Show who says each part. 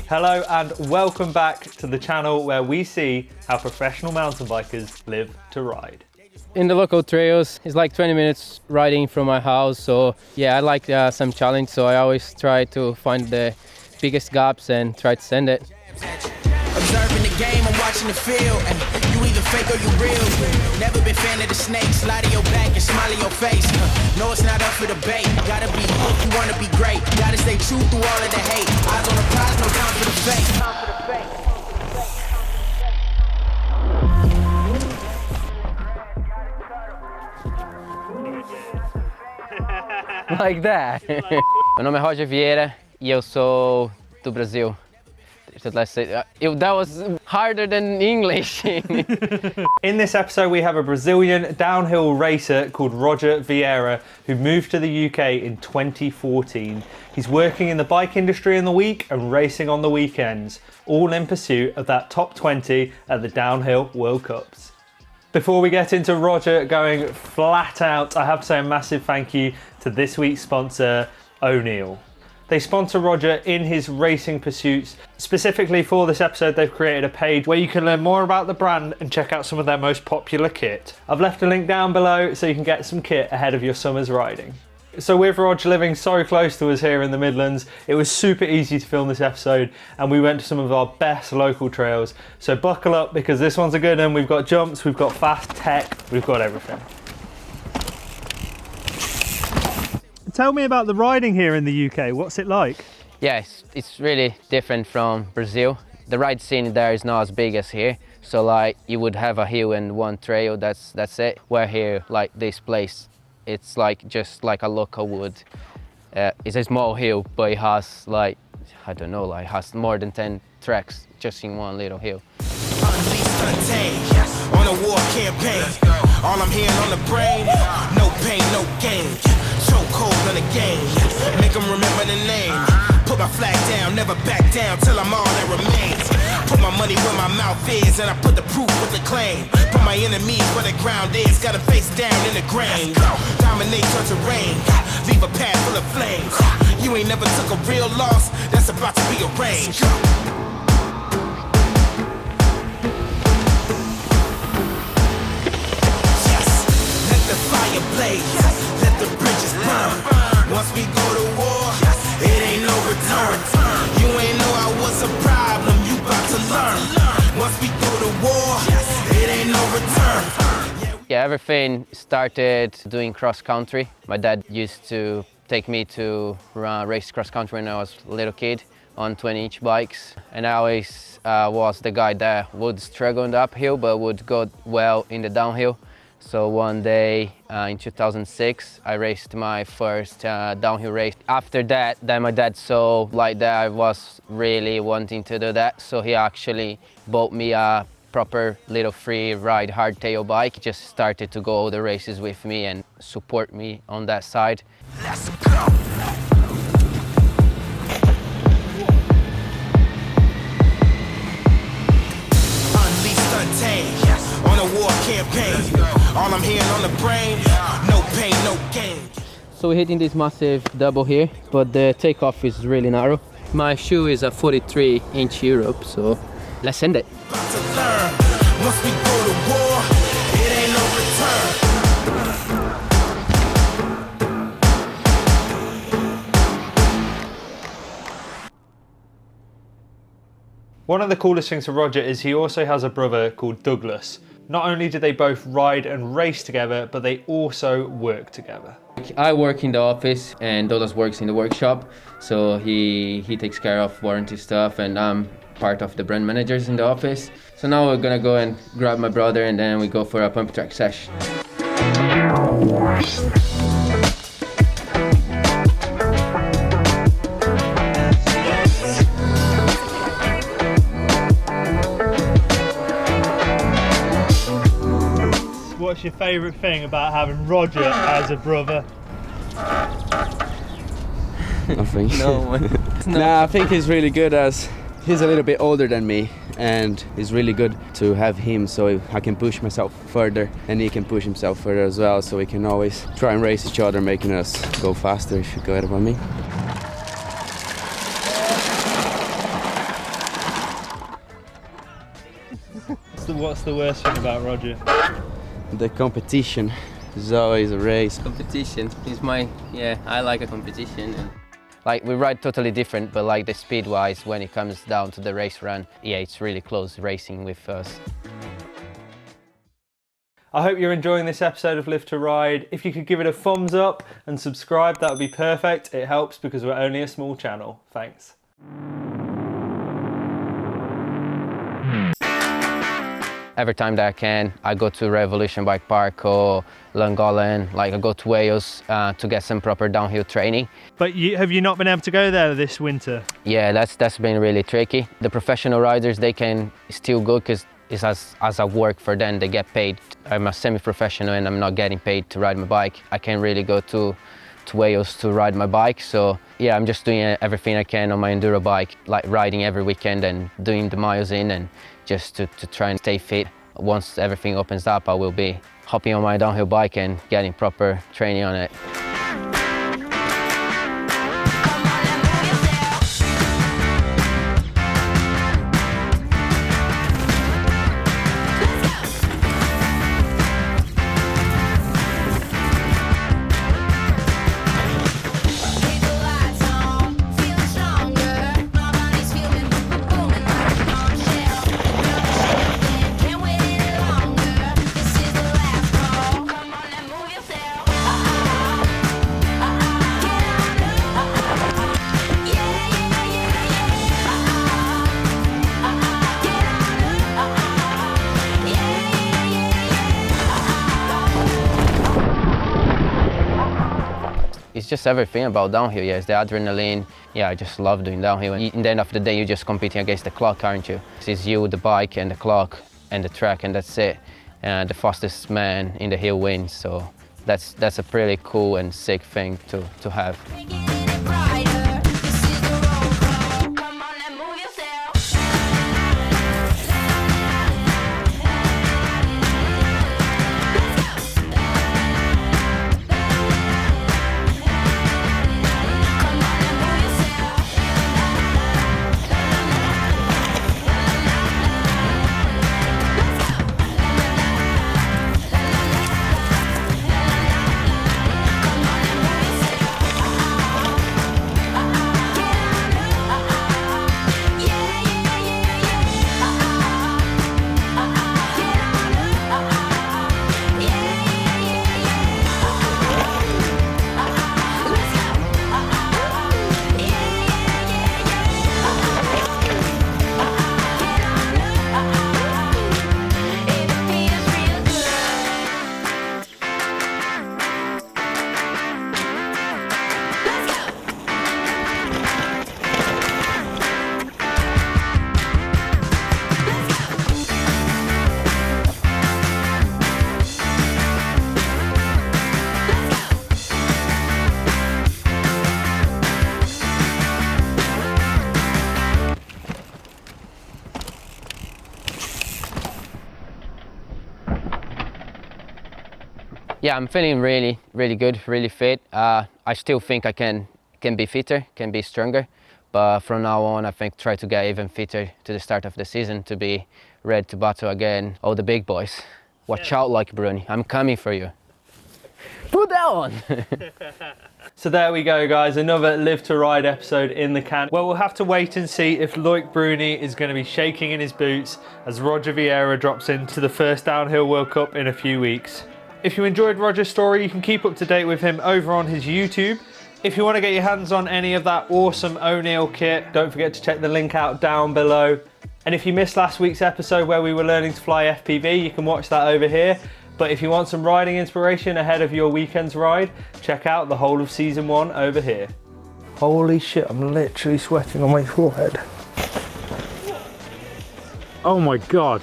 Speaker 1: Hello and welcome back to the channel where we see how professional mountain bikers live to ride.
Speaker 2: In the local trails, it's like 20 minutes riding from my house, so yeah, I like some challenge, so I always try to find the biggest gaps and try to send it.
Speaker 3: Observing the game, I'm watching the field, and you either fake or you real. Never been fan of the snakes, lie to your back and smile in your face. No, it's not up for debate. Gotta be you if you wanna be great. Gotta stay true through all of the hate. Eyes on the prize, no time for the fake.
Speaker 2: Like that. Meu nome é Roger Vieira e eu sou do Brasil. Let's say that was harder than English.
Speaker 1: In this episode we have a Brazilian downhill racer called Roger Vieira who moved to the UK in 2014. He's working in the bike industry in the week and racing on the weekends, all in pursuit of that top 20 at the Downhill World Cups. Before we get into Roger going flat out, I have to say a massive thank you to this week's sponsor, O'Neill. They sponsor Roger in his racing pursuits. Specifically for this episode, they've created a page where you can learn more about the brand and check out some of their most popular kit. I've left a link down below so you can get some kit ahead of your summer's riding. So with Roger living so close to us here in the Midlands, it was super easy to film this episode and we went to some of our best local trails. So buckle up because this one's a good one. We've got jumps, we've got fast tech, we've got everything. Tell me about the riding here in the UK. What's it like?
Speaker 2: Yeah, it's really different from Brazil. The ride scene there is not as big as here. So like you would have a hill and one trail, that's it. Where here, like this place, it's like just like a local wood. It's a small hill, but it has like, I don't know, like has more than 10 tracks just in one little hill.
Speaker 3: On a war campaign, all I'm hearing on the brain, no pain, no gain. So cold on the game, make them remember the name. Put my flag down, never back down till I'm all that remains. Put my money where my mouth is and I put the proof with the claim. Put my enemies where the ground is, got a face down in the grain. Dominate your terrain, leave a path full of flames. You ain't never took a real loss, that's about to be arranged. Let the bridges burn. Once we go to war, it ain't no return. You ain't know I was a problem, you about to learn. Once we go to war, it ain't no return.
Speaker 2: Yeah, everything started doing cross country. My dad used to take me to race cross country when I was a little kid on 20-inch bikes. And I always was the guy that would struggle in the uphill but would go well in the downhill. So one day in 2006, I raced my first downhill race. After that, then my dad saw like that I was really wanting to do that. So he actually bought me a proper little free ride hardtail bike. He just started to go all the races with me and support me on that side.
Speaker 3: Let's go. Unleashed, untamed, on a war campaign. All I'm hearing on the brain, no pain, no gain.
Speaker 2: So we're hitting this massive double here, but the takeoff is really narrow. My shoe is a 43-inch Europe, so let's send it.
Speaker 3: About to learn. Once we go to war, it ain't no return.
Speaker 1: One of the coolest things for Roger is he also has a brother called Douglas. Not only do they both ride and race together, but they also work together.
Speaker 2: I work in the office and Douglas works in the workshop, so he takes care of warranty stuff and I'm part of the brand managers in the office. So now we're gonna go and grab my brother and then we go for a pump track session.
Speaker 1: What's your favourite thing about having Roger as a brother?
Speaker 4: Nothing.
Speaker 2: No.
Speaker 4: Nah, I think he's really good as he's a little bit older than me and it's really good to have him so I can push myself further and he can push himself further as well, so we can always try and race each other, making us go faster if you go ahead of me.
Speaker 1: what's the worst thing about Roger?
Speaker 4: The competition is always a race.
Speaker 2: Competition is I like a competition. Like, we ride totally different, but like the speed-wise, when it comes down to the race run, yeah, it's really close racing with us.
Speaker 1: I hope you're enjoying this episode of Live to Ride. If you could give it a thumbs up and subscribe, that would be perfect. It helps because we're only a small channel. Thanks.
Speaker 2: Every time that I can, I go to Revolution Bike Park or Llangollen, like I go to Wales to get some proper downhill training.
Speaker 1: But have you not been able to go there this winter?
Speaker 2: Yeah, that's been really tricky. The professional riders, they can still go because it's as I work for them, they get paid. I'm a semi-professional and I'm not getting paid to ride my bike. I can't really go to Wales to ride my bike, so yeah, I'm just doing everything I can on my enduro bike, like riding every weekend and doing the miles in, and just to try and stay fit. Once everything opens up, I will be hopping on my downhill bike and getting proper training on it. It's just everything about downhill, yeah. It's the adrenaline. Yeah, I just love doing downhill. And in the end of the day, you're just competing against the clock, aren't you? It's you, the bike, and the clock, and the track, and that's it. And the fastest man in the hill wins. So that's a pretty cool and sick thing to have. Yeah, I'm feeling really good, really fit. I still think I can be fitter, can be stronger, but from now on I think try to get even fitter to the start of the season to be ready to battle again all the big boys. Watch out, like Bruni, I'm coming for you. Put that on!
Speaker 1: So there we go, guys, another Live to Ride episode in the can. Well, we'll have to wait and see if Loic Bruni is going to be shaking in his boots as Roger Vieira drops into the first Downhill World Cup in a few weeks. If you enjoyed Roger's story, you can keep up to date with him over on his YouTube. If you want to get your hands on any of that awesome O'Neill kit, don't forget to check the link out down below. And if you missed last week's episode where we were learning to fly FPV, you can watch that over here. But if you want some riding inspiration ahead of your weekend's ride, check out the whole of season 1 over here. Holy shit, I'm literally sweating on my forehead.
Speaker 5: Oh my God.